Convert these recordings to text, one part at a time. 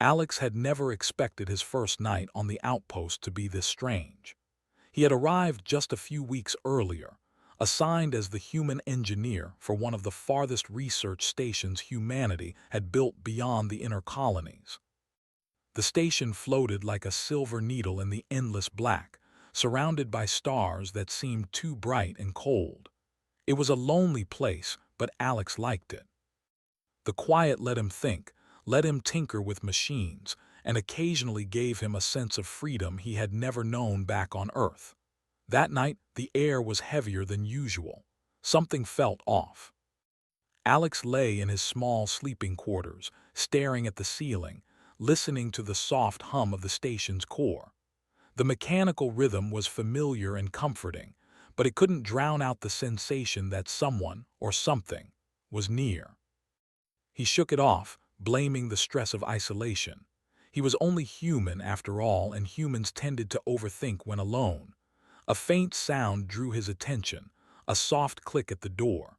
Alex had never expected his first night on the outpost to be this strange. He had arrived just a few weeks earlier, assigned as the human engineer for one of the farthest research stations humanity had built beyond the inner colonies. The station floated like a silver needle in the endless black, surrounded by stars that seemed too bright and cold. It was a lonely place, but Alex liked it. The quiet let him think, let him tinker with machines, and occasionally gave him a sense of freedom he had never known back on Earth. That night, the air was heavier than usual. Something felt off. Alex lay in his small sleeping quarters, staring at the ceiling, listening to the soft hum of the station's core. The mechanical rhythm was familiar and comforting, but it couldn't drown out the sensation that someone, or something, was near. He shook it off, blaming the stress of isolation. He was only human after all, and humans tended to overthink when alone. A faint sound drew his attention, a soft click at the door.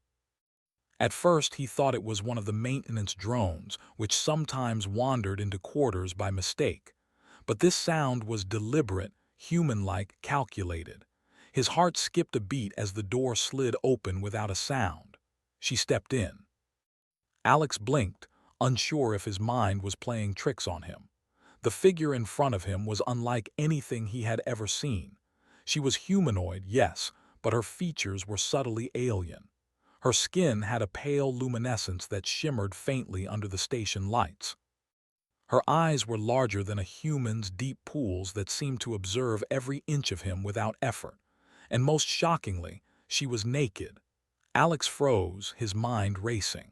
At first he thought it was one of the maintenance drones, which sometimes wandered into quarters by mistake. But this sound was deliberate, human-like, calculated. His heart skipped a beat as the door slid open without a sound. She stepped in. Alex blinked, unsure if his mind was playing tricks on him. The figure in front of him was unlike anything he had ever seen. She was humanoid, yes, but her features were subtly alien. Her skin had a pale luminescence that shimmered faintly under the station lights. Her eyes were larger than a human's deep pools that seemed to observe every inch of him without effort. And most shockingly, she was naked. Alex froze, his mind racing.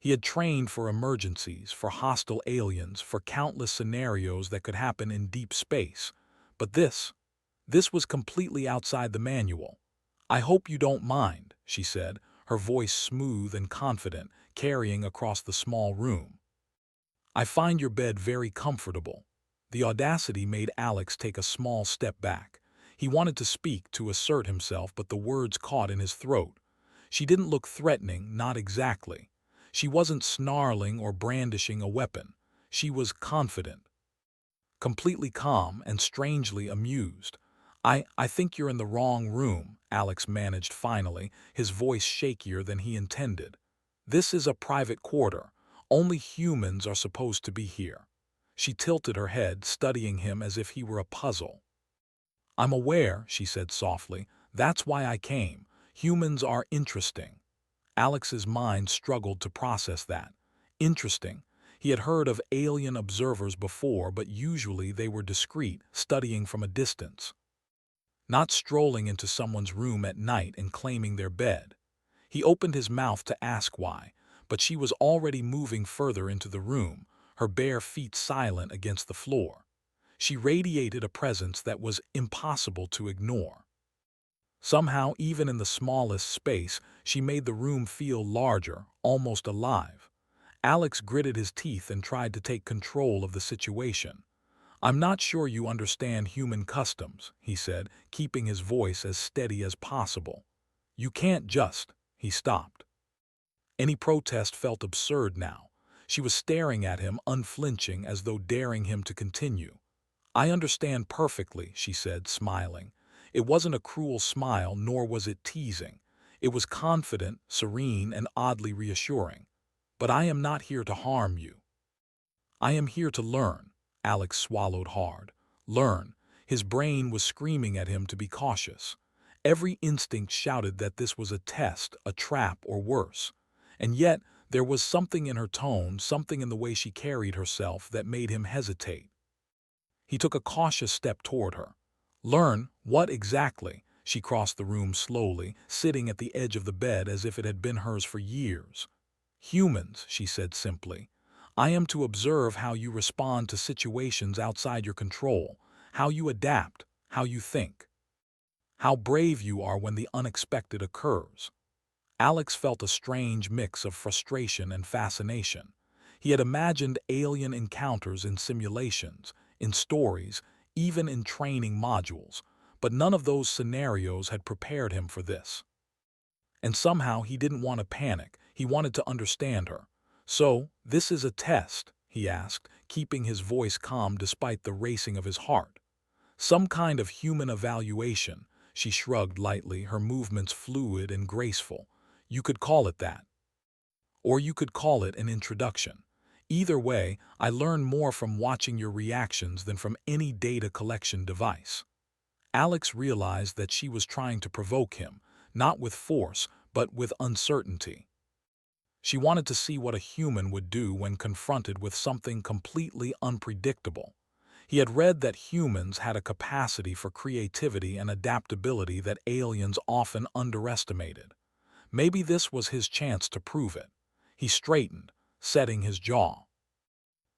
He had trained for emergencies, for hostile aliens, for countless scenarios that could happen in deep space. But this was completely outside the manual. "I hope you don't mind," she said, her voice smooth and confident, carrying across the small room. "I find your bed very comfortable." The audacity made Alex take a small step back. He wanted to speak, to assert himself, but the words caught in his throat. She didn't look threatening, not exactly. She wasn't snarling or brandishing a weapon. She was confident, completely calm, and strangely amused. I think you're in the wrong room," Alex managed finally, his voice shakier than he intended. "This is a private quarter. Only humans are supposed to be here." She tilted her head, studying him as if he were a puzzle. "I'm aware," she said softly. "That's why I came. Humans are interesting." Alex's mind struggled to process that. Interesting. He had heard of alien observers before, but usually they were discreet, studying from a distance, not strolling into someone's room at night and claiming their bed. He opened his mouth to ask why, but she was already moving further into the room, her bare feet silent against the floor. She radiated a presence that was impossible to ignore. Somehow, even in the smallest space, she made the room feel larger, almost alive. Alex gritted his teeth and tried to take control of the situation. "I'm not sure you understand human customs," he said, keeping his voice as steady as possible. "You can't just—" He stopped. Any protest felt absurd now. She was staring at him, unflinching, as though daring him to continue. "I understand perfectly," she said, smiling. It wasn't a cruel smile, nor was it teasing. It was confident, serene, and oddly reassuring. "But I am not here to harm you. I am here to learn." Alex swallowed hard. Learn. His brain was screaming at him to be cautious. Every instinct shouted that this was a test, a trap, or worse. And yet, there was something in her tone, something in the way she carried herself, that made him hesitate. He took a cautious step toward her. "Learn what exactly?" She crossed the room slowly, sitting at the edge of the bed as if it had been hers for years. "Humans," she said simply. "I am to observe how you respond to situations outside your control, how you adapt, how you think, how brave you are when the unexpected occurs." Alex felt a strange mix of frustration and fascination. He had imagined alien encounters in simulations, in stories, even in training modules, but none of those scenarios had prepared him for this. And somehow he didn't want to panic, he wanted to understand her. "So, this is a test?" he asked, keeping his voice calm despite the racing of his heart. Some kind of human evaluation, she shrugged lightly, her movements fluid and graceful. You could call it that. Or you could call it an introduction. Either way, I learn more from watching your reactions than from any data collection device. Alex realized that she was trying to provoke him, not with force, but with uncertainty. She wanted to see what a human would do when confronted with something completely unpredictable. He had read that humans had a capacity for creativity and adaptability that aliens often underestimated. Maybe this was his chance to prove it. He straightened, setting his jaw.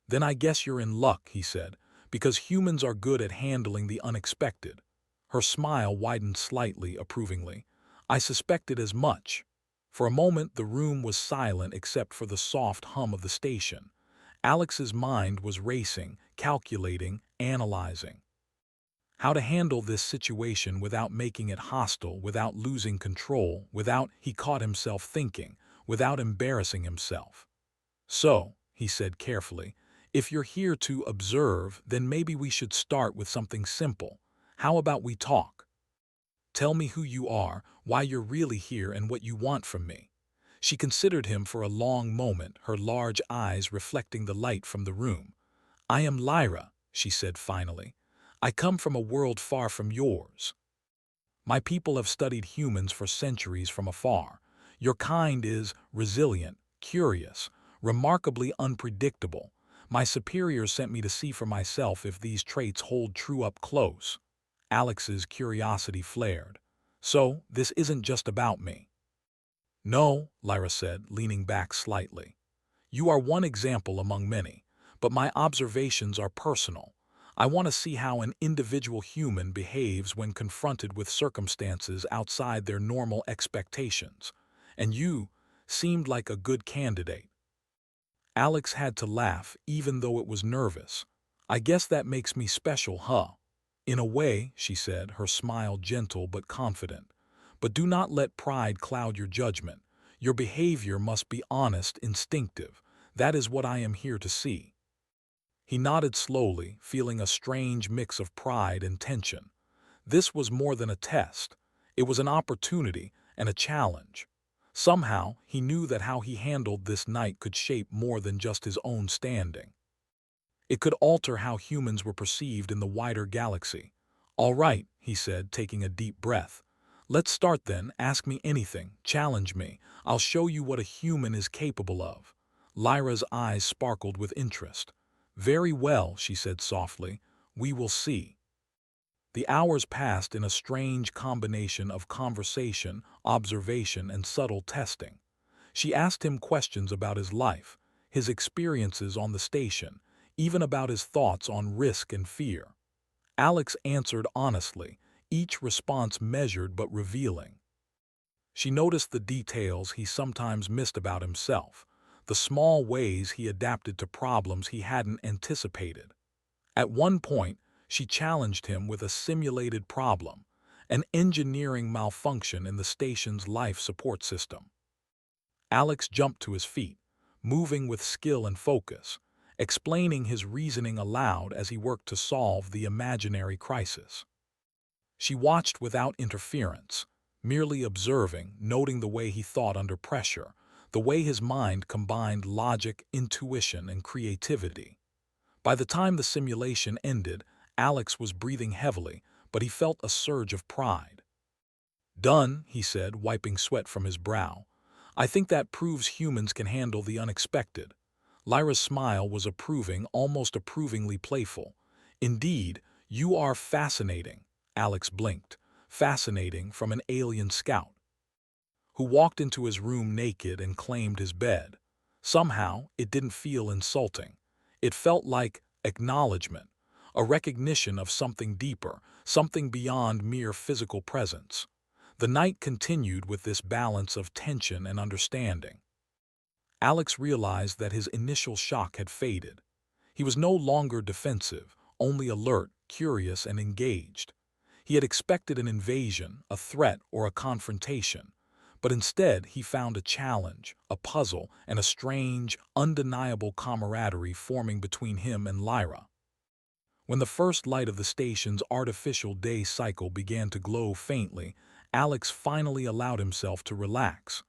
"Then I guess you're in luck," he said, "because humans are good at handling the unexpected." Her smile widened slightly, approvingly. "I suspected as much." For a moment the room was silent except for the soft hum of the station. Alex's mind was racing, calculating, analyzing. How to handle this situation without making it hostile, without losing control, without, he caught himself thinking, without embarrassing himself. "So," he said carefully, "if you're here to observe, then maybe we should start with something simple. How about we talk? Tell me who you are, why you're really here, and what you want from me." She considered him for a long moment, her large eyes reflecting the light from the room. "I am Lyra," she said finally. "I come from a world far from yours. My people have studied humans for centuries from afar. Your kind is resilient, curious, remarkably unpredictable. My superiors sent me to see for myself if these traits hold true up close." Alex's curiosity flared. "So, this isn't just about me." "No," Lyra said, leaning back slightly. "You are one example among many, but my observations are personal. I want to see how an individual human behaves when confronted with circumstances outside their normal expectations. And you seemed like a good candidate." Alex had to laugh, even though it was nervous. "I guess that makes me special, huh?" "In a way," she said, her smile gentle but confident. "But do not let pride cloud your judgment. Your behavior must be honest, instinctive. That is what I am here to see." He nodded slowly, feeling a strange mix of pride and tension. This was more than a test. It was an opportunity and a challenge. Somehow, he knew that how he handled this night could shape more than just his own standing. It could alter how humans were perceived in the wider galaxy. "All right," he said, taking a deep breath. "Let's start then. Ask me anything. Challenge me. I'll show you what a human is capable of." Lyra's eyes sparkled with interest. "Very well," she said softly. "We will see." The hours passed in a strange combination of conversation, observation, and subtle testing. She asked him questions about his life, his experiences on the station, even about his thoughts on risk and fear. Alex answered honestly, each response measured but revealing. She noticed the details he sometimes missed about himself, the small ways he adapted to problems he hadn't anticipated. At one point, she challenged him with a simulated problem, an engineering malfunction in the station's life support system. Alex jumped to his feet, moving with skill and focus, explaining his reasoning aloud as he worked to solve the imaginary crisis. She watched without interference, merely observing, noting the way he thought under pressure, the way his mind combined logic, intuition, and creativity. By the time the simulation ended, Alex was breathing heavily, but he felt a surge of pride. "Done," he said, wiping sweat from his brow. "I think that proves humans can handle the unexpected." Lyra's smile was approving, almost approvingly playful. "Indeed, you are fascinating." Alex blinked. "Fascinating from an alien scout who walked into his room naked and claimed his bed." Somehow, it didn't feel insulting. It felt like acknowledgement, a recognition of something deeper, something beyond mere physical presence. The night continued with this balance of tension and understanding. Alex realized that his initial shock had faded. He was no longer defensive, only alert, curious, and engaged. He had expected an invasion, a threat, or a confrontation. But instead, he found a challenge, a puzzle, and a strange, undeniable camaraderie forming between him and Lyra. When the first light of the station's artificial day cycle began to glow faintly, Alex finally allowed himself to relax.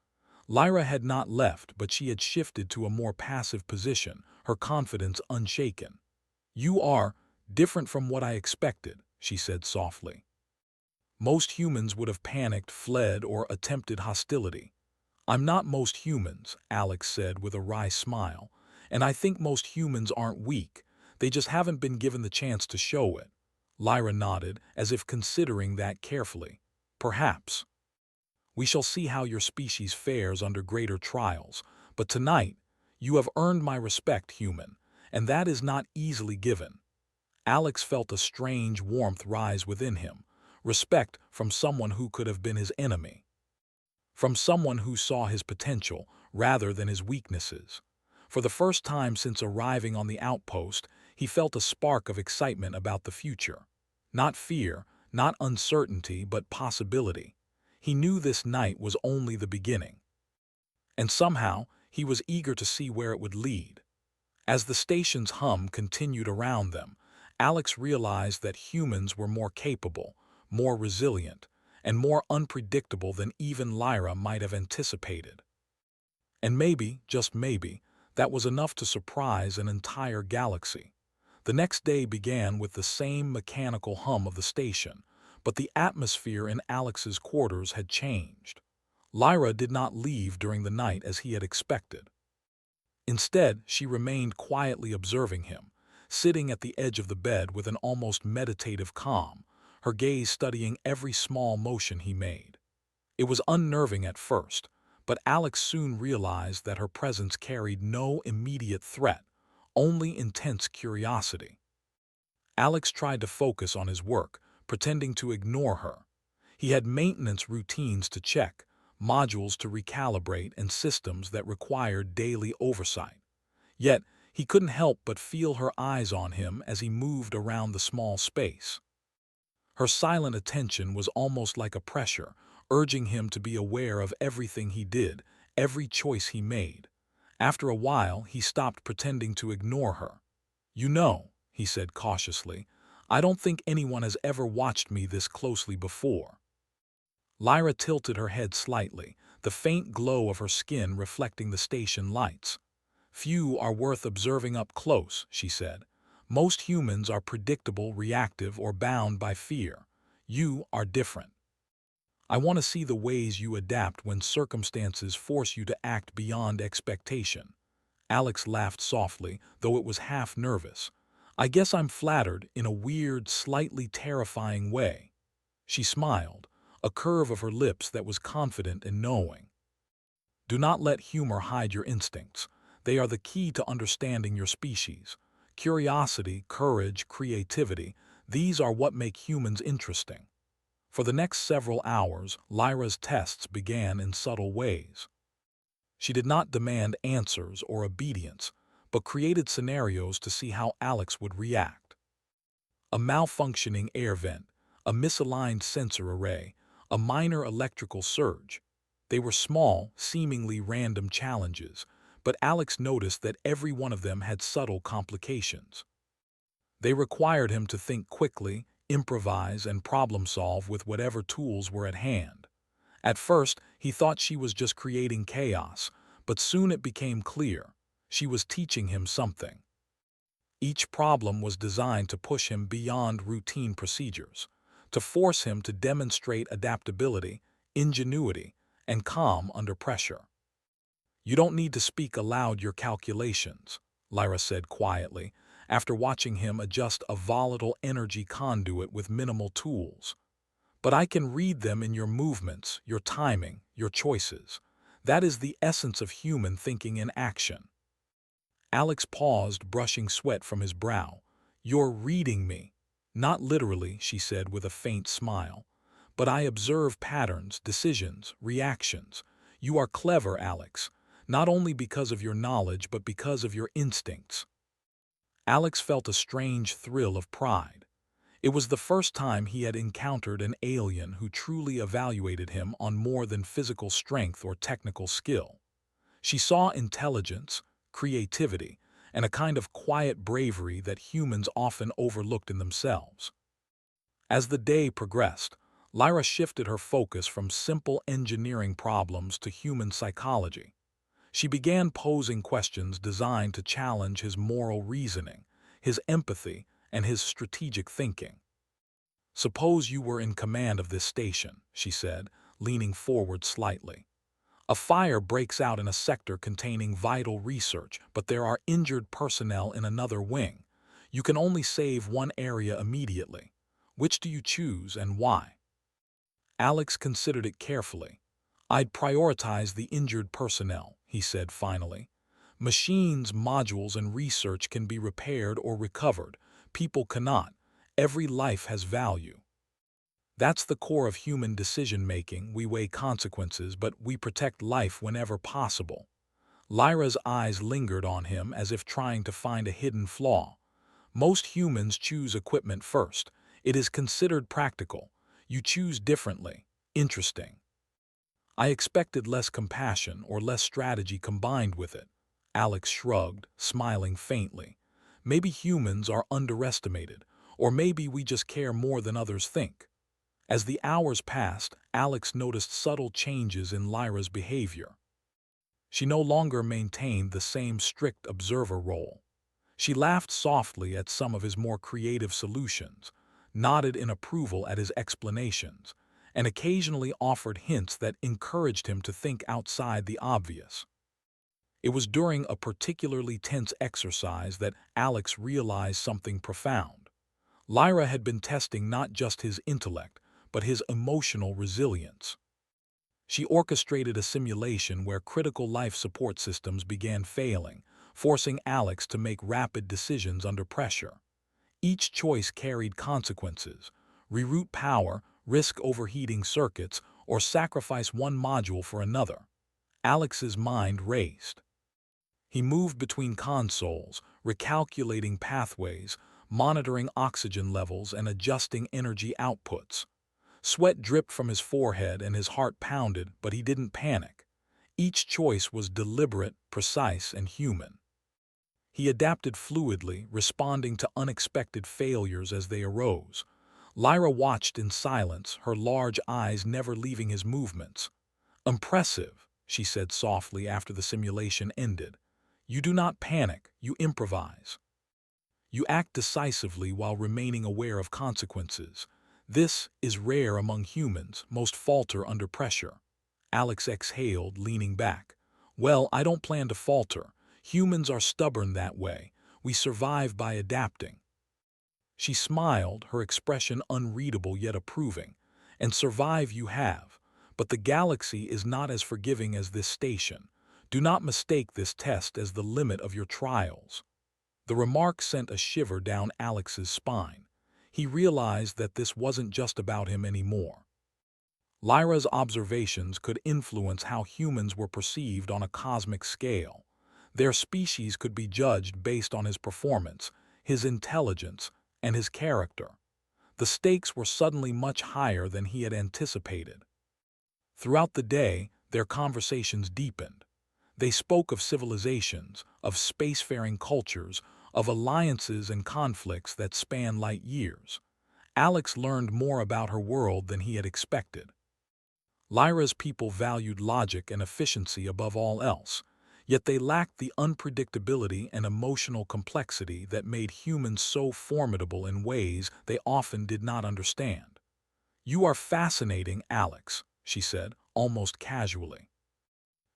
Lyra had not left, but she had shifted to a more passive position, her confidence unshaken. "You are different from what I expected," she said softly. "Most humans would have panicked, fled, or attempted hostility. I'm not most humans," Alex said with a wry smile, "and I think most humans aren't weak. They just haven't been given the chance to show it." Lyra nodded, as if considering that carefully. "Perhaps. We shall see how your species fares under greater trials, but tonight, you have earned my respect, human, and that is not easily given." Alex felt a strange warmth rise within him, respect from someone who could have been his enemy, from someone who saw his potential rather than his weaknesses. For the first time since arriving on the outpost, he felt a spark of excitement about the future. Not fear, not uncertainty, but possibility. He knew this night was only the beginning. And somehow, he was eager to see where it would lead. As the station's hum continued around them, Alex realized that humans were more capable, more resilient, and more unpredictable than even Lyra might have anticipated. And maybe, just maybe, that was enough to surprise an entire galaxy. The next day began with the same mechanical hum of the station, but the atmosphere in Alex's quarters had changed. Lyra did not leave during the night as he had expected. Instead, she remained quietly observing him, sitting at the edge of the bed with an almost meditative calm, her gaze studying every small motion he made. It was unnerving at first, but Alex soon realized that her presence carried no immediate threat, only intense curiosity. Alex tried to focus on his work, pretending to ignore her. He had maintenance routines to check, modules to recalibrate, and systems that required daily oversight. Yet, he couldn't help but feel her eyes on him as he moved around the small space. Her silent attention was almost like a pressure, urging him to be aware of everything he did, every choice he made. After a while, he stopped pretending to ignore her. "You know," he said cautiously, "I don't think anyone has ever watched me this closely before." Lyra tilted her head slightly, the faint glow of her skin reflecting the station lights. "Few are worth observing up close," she said. "Most humans are predictable, reactive, or bound by fear. You are different. I want to see the ways you adapt when circumstances force you to act beyond expectation." Alex laughed softly, though it was half nervous. "I guess I'm flattered in a weird, slightly terrifying way." She smiled, a curve of her lips that was confident and knowing. "Do not let humor hide your instincts. They are the key to understanding your species. Curiosity, courage, creativity, these are what make humans interesting." For the next several hours, Lyra's tests began in subtle ways. She did not demand answers or obedience, but created scenarios to see how Alex would react. A malfunctioning air vent, a misaligned sensor array, a minor electrical surge. They were small, seemingly random challenges, but Alex noticed that every one of them had subtle complications. They required him to think quickly, improvise, and problem-solve with whatever tools were at hand. At first, he thought she was just creating chaos, but soon it became clear. She was teaching him something. Each problem was designed to push him beyond routine procedures, to force him to demonstrate adaptability, ingenuity, and calm under pressure. "You don't need to speak aloud your calculations," Lyra said quietly, after watching him adjust a volatile energy conduit with minimal tools. "But I can read them in your movements, your timing, your choices. That is the essence of human thinking in action." Alex paused, brushing sweat from his brow. "You're reading me." "Not literally," she said with a faint smile. "But I observe patterns, decisions, reactions. You are clever, Alex, not only because of your knowledge but because of your instincts." Alex felt a strange thrill of pride. It was the first time he had encountered an alien who truly evaluated him on more than physical strength or technical skill. She saw intelligence, creativity, and a kind of quiet bravery that humans often overlooked in themselves. As the day progressed, Lyra shifted her focus from simple engineering problems to human psychology. She began posing questions designed to challenge his moral reasoning, his empathy, and his strategic thinking. "Suppose you were in command of this station," she said, leaning forward slightly. "A fire breaks out in a sector containing vital research, but there are injured personnel in another wing. You can only save one area immediately. Which do you choose and why?" Alex considered it carefully. "I'd prioritize the injured personnel," he said finally. "Machines, modules, and research can be repaired or recovered. People cannot. Every life has value. That's the core of human decision-making. We weigh consequences, but we protect life whenever possible." Lyra's eyes lingered on him as if trying to find a hidden flaw. "Most humans choose equipment first. It is considered practical. You choose differently. Interesting." "I expected less compassion or less strategy combined with it." Alex shrugged, smiling faintly. "Maybe humans are underestimated, or maybe we just care more than others think." As the hours passed, Alex noticed subtle changes in Lyra's behavior. She no longer maintained the same strict observer role. She laughed softly at some of his more creative solutions, nodded in approval at his explanations, and occasionally offered hints that encouraged him to think outside the obvious. It was during a particularly tense exercise that Alex realized something profound. Lyra had been testing not just his intellect, but his emotional resilience. She orchestrated a simulation where critical life support systems began failing, forcing Alex to make rapid decisions under pressure. Each choice carried consequences: reroute power, risk overheating circuits, or sacrifice one module for another. Alex's mind raced. He moved between consoles, recalculating pathways, monitoring oxygen levels, and adjusting energy outputs. Sweat dripped from his forehead and his heart pounded, but he didn't panic. Each choice was deliberate, precise, and human. He adapted fluidly, responding to unexpected failures as they arose. Lyra watched in silence, her large eyes never leaving his movements. "Impressive," she said softly after the simulation ended. "You do not panic, you improvise. You act decisively while remaining aware of consequences. This is rare among humans. Most falter under pressure." Alex exhaled, leaning back. "Well, I don't plan to falter. Humans are stubborn that way. We survive by adapting." She smiled, her expression unreadable yet approving. "And survive you have. But the galaxy is not as forgiving as this station. Do not mistake this test as the limit of your trials." The remark sent a shiver down Alex's spine. He realized that this wasn't just about him anymore. Lyra's observations could influence how humans were perceived on a cosmic scale. Their species could be judged based on his performance, his intelligence, and his character. The stakes were suddenly much higher than he had anticipated. Throughout the day, their conversations deepened. They spoke of civilizations, of spacefaring cultures, of alliances and conflicts that span light years. Alex learned more about her world than he had expected. Lyra's people valued logic and efficiency above all else, yet they lacked the unpredictability and emotional complexity that made humans so formidable in ways they often did not understand. "You are fascinating, Alex," she said, almost casually.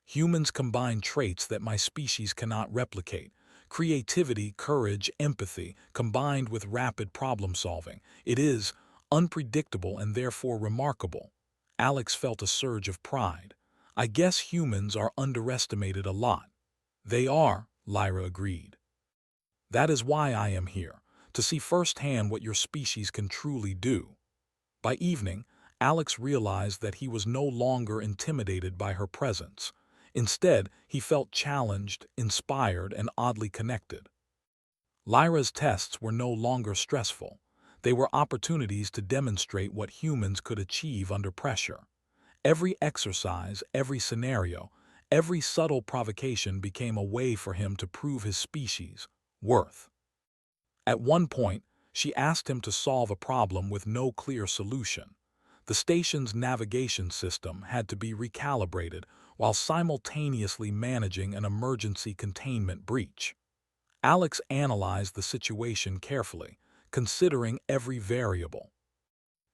"Humans combine traits that my species cannot replicate: creativity, courage, empathy, combined with rapid problem-solving. It is unpredictable and therefore remarkable." Alex felt a surge of pride. "I guess humans are underestimated a lot." "They are," Lyra agreed. "That is why I am here, to see firsthand what your species can truly do." By evening, Alex realized that he was no longer intimidated by her presence. Instead, he felt challenged, inspired, and oddly connected. Lyra's tests were no longer stressful. They were opportunities to demonstrate what humans could achieve under pressure. Every exercise, every scenario, every subtle provocation became a way for him to prove his species' worth. At one point, she asked him to solve a problem with no clear solution. The station's navigation system had to be recalibrated while simultaneously managing an emergency containment breach. Alex analyzed the situation carefully, considering every variable.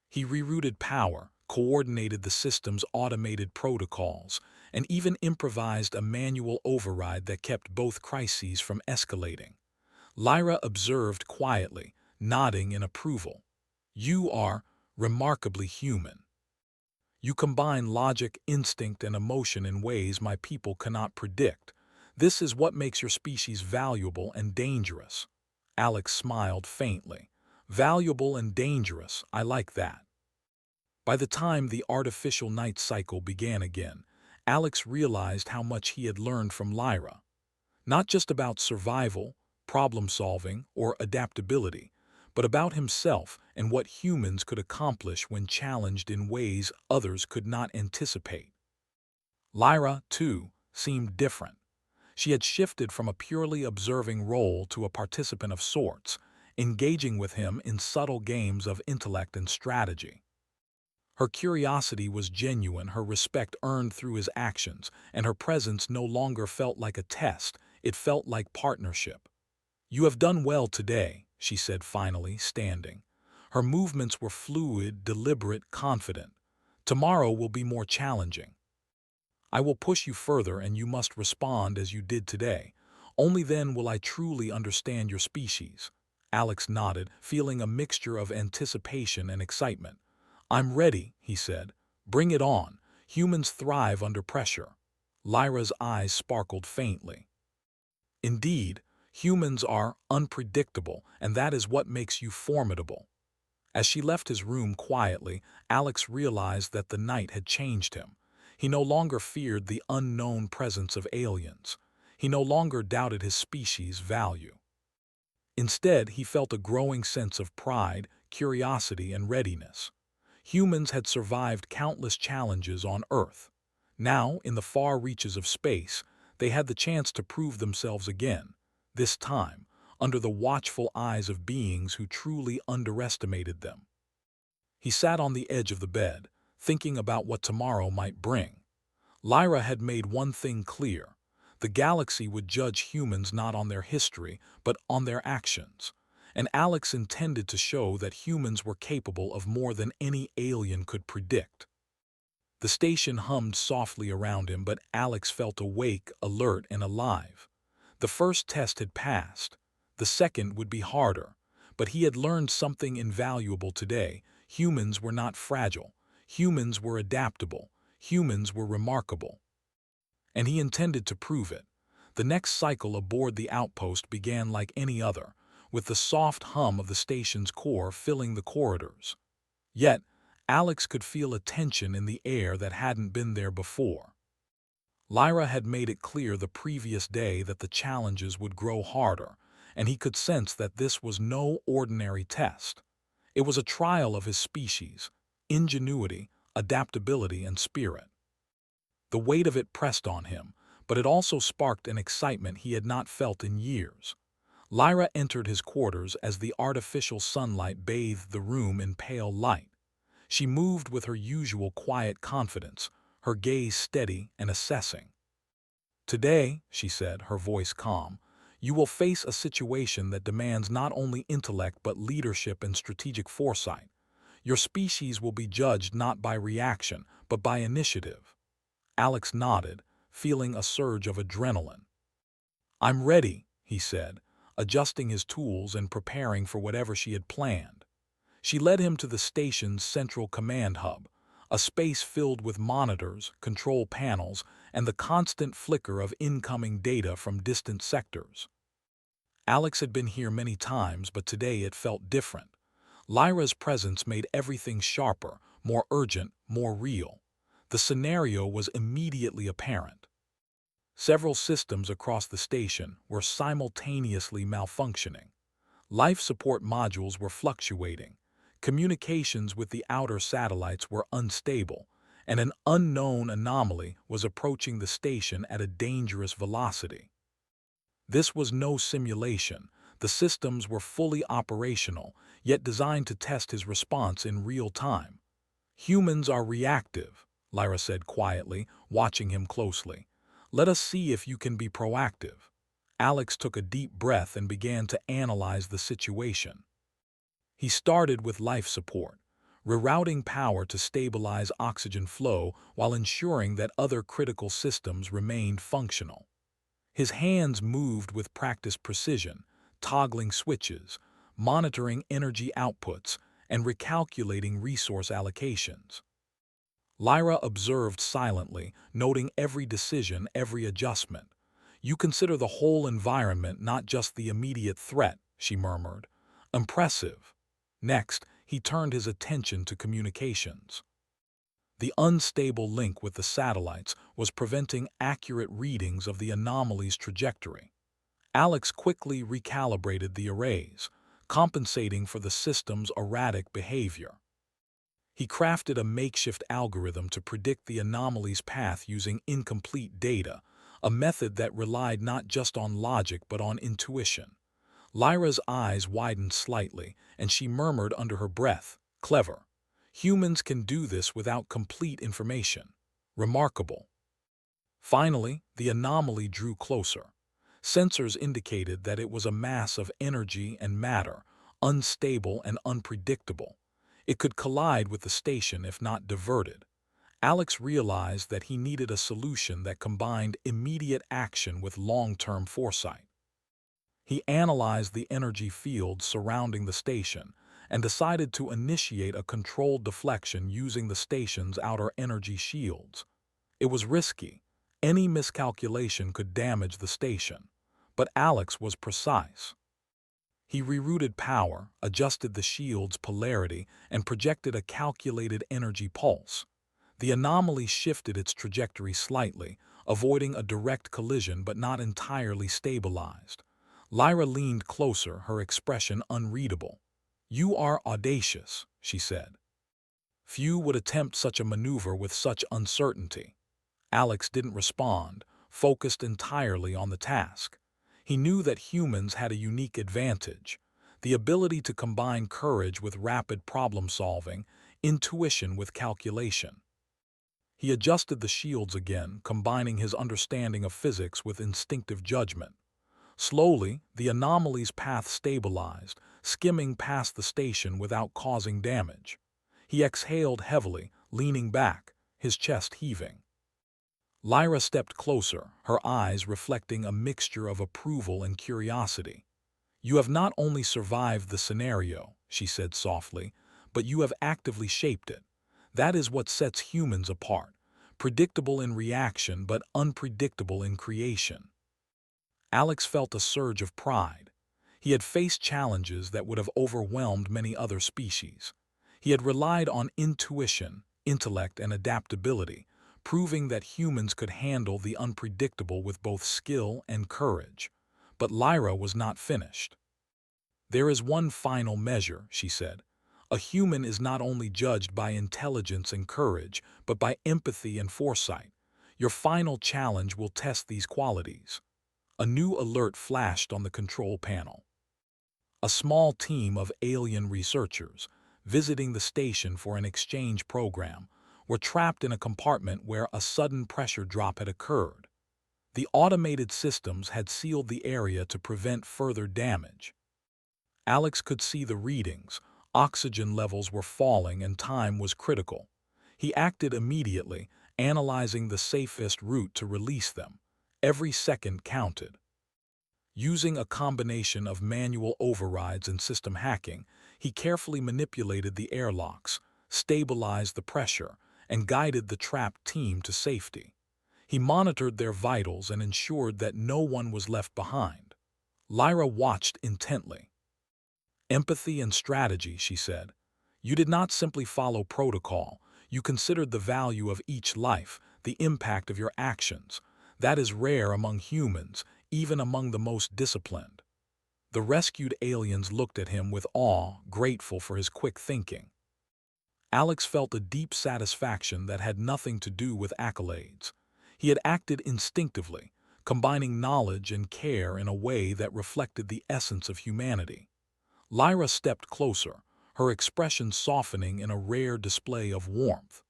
He rerouted power, coordinated the system's automated protocols, and even improvised a manual override that kept both crises from escalating. Lyra observed quietly, nodding in approval. "You are remarkably human. You combine logic, instinct, and emotion in ways my people cannot predict. This is what makes your species valuable and dangerous." Alex smiled faintly. "Valuable and dangerous, I like that." By the time the artificial night cycle began again, Alex realized how much he had learned from Lyra. Not just about survival, problem-solving, or adaptability, but about himself and what humans could accomplish when challenged in ways others could not anticipate. Lyra, too, seemed different. She had shifted from a purely observing role to a participant of sorts, engaging with him in subtle games of intellect and strategy. Her curiosity was genuine, her respect earned through his actions, and her presence no longer felt like a test, it felt like partnership. "You have done well today," she said finally, standing. Her movements were fluid, deliberate, confident. "Tomorrow will be more challenging. I will push you further and you must respond as you did today. Only then will I truly understand your species." Alex nodded, feeling a mixture of anticipation and excitement. "I'm ready," he said. "Bring it on. Humans thrive under pressure." Lyra's eyes sparkled faintly. "Indeed, humans are unpredictable, and that is what makes you formidable." As she left his room quietly, Alex realized that the night had changed him. He no longer feared the unknown presence of aliens. He no longer doubted his species' value. Instead, he felt a growing sense of pride, curiosity, and readiness. Humans had survived countless challenges on Earth. Now, in the far reaches of space, they had the chance to prove themselves again, this time, under the watchful eyes of beings who truly underestimated them. He sat on the edge of the bed, thinking about what tomorrow might bring. Lyra had made one thing clear: the galaxy would judge humans not on their history, but on their actions. And Alex intended to show that humans were capable of more than any alien could predict. The station hummed softly around him, but Alex felt awake, alert, and alive. The first test had passed. The second would be harder. But he had learned something invaluable today. Humans were not fragile. Humans were adaptable. Humans were remarkable. And he intended to prove it. The next cycle aboard the outpost began like any other, with the soft hum of the station's core filling the corridors. Yet, Alex could feel a tension in the air that hadn't been there before. Lyra had made it clear the previous day that the challenges would grow harder, and he could sense that this was no ordinary test. It was a trial of his species, ingenuity, adaptability, and spirit. The weight of it pressed on him, but it also sparked an excitement he had not felt in years. Lyra entered his quarters as the artificial sunlight bathed the room in pale light. She moved with her usual quiet confidence, her gaze steady and assessing. "Today," she said, her voice calm, "you will face a situation that demands not only intellect but leadership and strategic foresight. Your species will be judged not by reaction, but by initiative." Alex nodded, feeling a surge of adrenaline. "I'm ready," he said, adjusting his tools and preparing for whatever she had planned. She led him to the station's central command hub, a space filled with monitors, control panels, and the constant flicker of incoming data from distant sectors. Alex had been here many times, but today it felt different. Lyra's presence made everything sharper, more urgent, more real. The scenario was immediately apparent. Several systems across the station were simultaneously malfunctioning. Life support modules were fluctuating, Communications with the outer satellites were unstable, and an unknown anomaly was approaching the station at a dangerous velocity. This was no simulation. The systems were fully operational, yet designed to test his response in real time. Humans are reactive, Lyra said quietly, watching him closely. Let us see if you can be proactive. Alex took a deep breath and began to analyze the situation. He started with life support, rerouting power to stabilize oxygen flow while ensuring that other critical systems remained functional. His hands moved with practiced precision, toggling switches, monitoring energy outputs, and recalculating resource allocations. Lyra observed silently, noting every decision, every adjustment. You consider the whole environment, not just the immediate threat, she murmured. Impressive. Next, he turned his attention to communications. The unstable link with the satellites was preventing accurate readings of the anomaly's trajectory. Alex quickly recalibrated the arrays, compensating for the system's erratic behavior. He crafted a makeshift algorithm to predict the anomaly's path using incomplete data, a method that relied not just on logic but on intuition. Lyra's eyes widened slightly, and she murmured under her breath, "Clever. Humans can do this without complete information. Remarkable." Finally, the anomaly drew closer. Sensors indicated that it was a mass of energy and matter, unstable and unpredictable. It could collide with the station if not diverted. Alex realized that he needed a solution that combined immediate action with long-term foresight. He analyzed the energy fields surrounding the station and decided to initiate a controlled deflection using the station's outer energy shields. It was risky. Any miscalculation could damage the station, but Alex was precise. He rerouted power, adjusted the shield's polarity, and projected a calculated energy pulse. The anomaly shifted its trajectory slightly, avoiding a direct collision but not entirely stabilized. Lyra leaned closer, her expression unreadable. "You are audacious," she said. "Few would attempt such a maneuver with such uncertainty." Alex didn't respond, focused entirely on the task. He knew that humans had a unique advantage, the ability to combine courage with rapid problem-solving, intuition with calculation. He adjusted the shields again, combining his understanding of physics with instinctive judgment. Slowly, the anomaly's path stabilized, skimming past the station without causing damage. He exhaled heavily, leaning back, his chest heaving. Lyra stepped closer, her eyes reflecting a mixture of approval and curiosity. "You have not only survived the scenario," she said softly, "but you have actively shaped it. That is what sets humans apart, predictable in reaction but unpredictable in creation." Alex felt a surge of pride. He had faced challenges that would have overwhelmed many other species. He had relied on intuition, intellect, and adaptability, proving that humans could handle the unpredictable with both skill and courage. But Lyra was not finished. "There is one final measure," she said. "A human is not only judged by intelligence and courage, but by empathy and foresight. Your final challenge will test these qualities." A new alert flashed on the control panel. A small team of alien researchers, visiting the station for an exchange program, were trapped in a compartment where a sudden pressure drop had occurred. The automated systems had sealed the area to prevent further damage. Alex could see the readings. Oxygen levels were falling and time was critical. He acted immediately, analyzing the safest route to release them. Every second counted. Using a combination of manual overrides and system hacking, he carefully manipulated the airlocks, stabilized the pressure, and guided the trapped team to safety. He monitored their vitals and ensured that no one was left behind. Lyra watched intently. "Empathy and strategy," she said. "You did not simply follow protocol. You considered the value of each life, the impact of your actions. That is rare among humans, even among the most disciplined." The rescued aliens looked at him with awe, grateful for his quick thinking. Alex felt a deep satisfaction that had nothing to do with accolades. He had acted instinctively, combining knowledge and care in a way that reflected the essence of humanity. Lyra stepped closer, her expression softening in a rare display of warmth.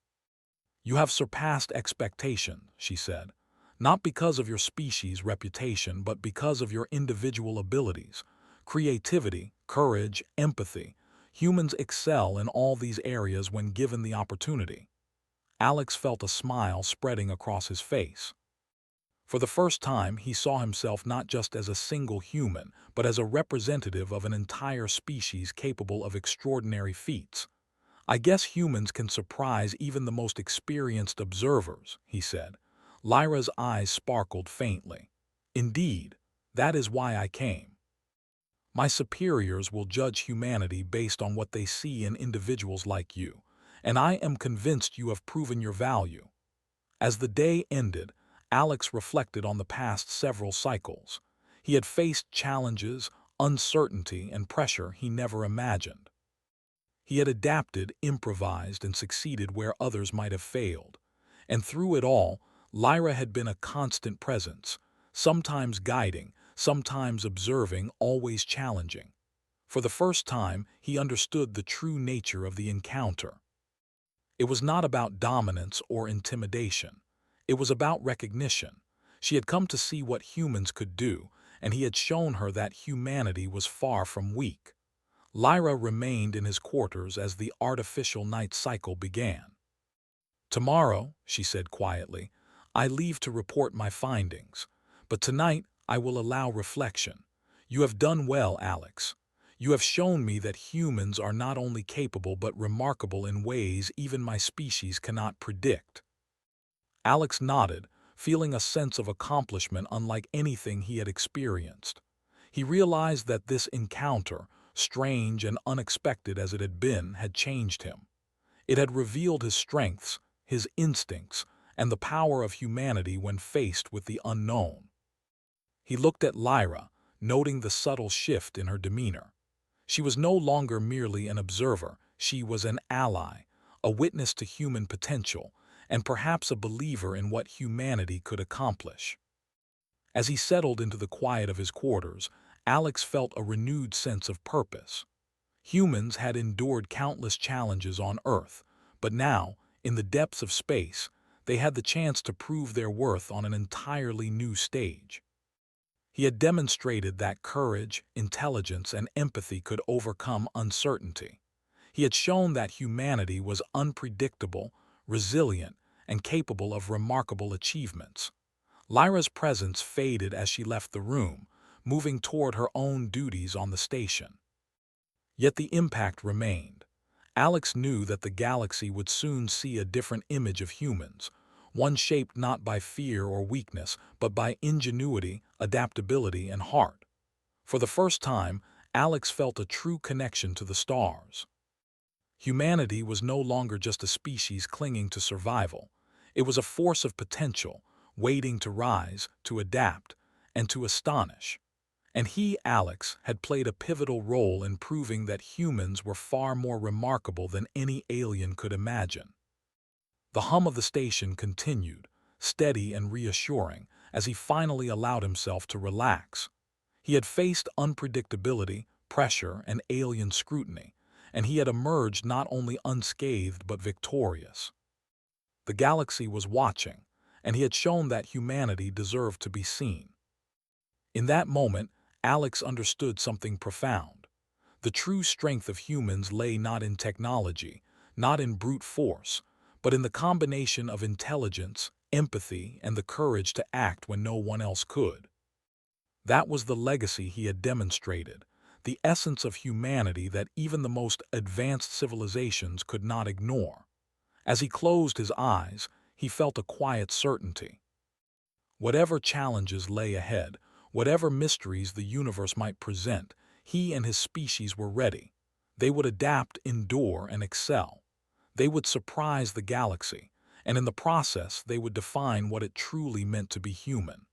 "You have surpassed expectation," she said, "not because of your species' reputation, but because of your individual abilities. Creativity, courage, empathy. Humans excel in all these areas when given the opportunity." Alex felt a smile spreading across his face. For the first time, he saw himself not just as a single human, but as a representative of an entire species capable of extraordinary feats. "I guess humans can surprise even the most experienced observers," he said. Lyra's eyes sparkled faintly. "Indeed, that is why I came. My superiors will judge humanity based on what they see in individuals like you, and I am convinced you have proven your value." As the day ended, Alex reflected on the past several cycles. He had faced challenges, uncertainty, and pressure he never imagined. He had adapted, improvised, and succeeded where others might have failed. And through it all, Lyra had been a constant presence, sometimes guiding, sometimes observing, always challenging. For the first time, he understood the true nature of the encounter. It was not about dominance or intimidation. It was about recognition. She had come to see what humans could do, and he had shown her that humanity was far from weak. Lyra remained in his quarters as the artificial night cycle began. "Tomorrow," she said quietly, "I leave to report my findings. But tonight I will allow reflection. You have done well, Alex. You have shown me that humans are not only capable but remarkable in ways even my species cannot predict." Alex nodded, feeling a sense of accomplishment unlike anything he had experienced. He realized that this encounter, strange and unexpected as it had been, had changed him. It had revealed his strengths, his instincts, and the power of humanity when faced with the unknown. He looked at Lyra, noting the subtle shift in her demeanor. She was no longer merely an observer, she was an ally, a witness to human potential, and perhaps a believer in what humanity could accomplish. As he settled into the quiet of his quarters, Alex felt a renewed sense of purpose. Humans had endured countless challenges on Earth, but now, in the depths of space, they had the chance to prove their worth on an entirely new stage. He had demonstrated that courage, intelligence, and empathy could overcome uncertainty. He had shown that humanity was unpredictable, resilient, and capable of remarkable achievements. Lyra's presence faded as she left the room, moving toward her own duties on the station. Yet the impact remained. Alex knew that the galaxy would soon see a different image of humans, one shaped not by fear or weakness, but by ingenuity, adaptability, and heart. For the first time, Alex felt a true connection to the stars. Humanity was no longer just a species clinging to survival. It was a force of potential, waiting to rise, to adapt, and to astonish. And he, Alex, had played a pivotal role in proving that humans were far more remarkable than any alien could imagine. The hum of the station continued, steady and reassuring, as he finally allowed himself to relax. He had faced unpredictability, pressure, and alien scrutiny, and he had emerged not only unscathed but victorious. The galaxy was watching, and he had shown that humanity deserved to be seen. In that moment, Alex understood something profound. The true strength of humans lay not in technology, not in brute force, but in the combination of intelligence, empathy, and the courage to act when no one else could. That was the legacy he had demonstrated, the essence of humanity that even the most advanced civilizations could not ignore. As he closed his eyes, he felt a quiet certainty. Whatever challenges lay ahead, whatever mysteries the universe might present, he and his species were ready. They would adapt, endure, and excel. They would surprise the galaxy, and in the process they would define what it truly meant to be human.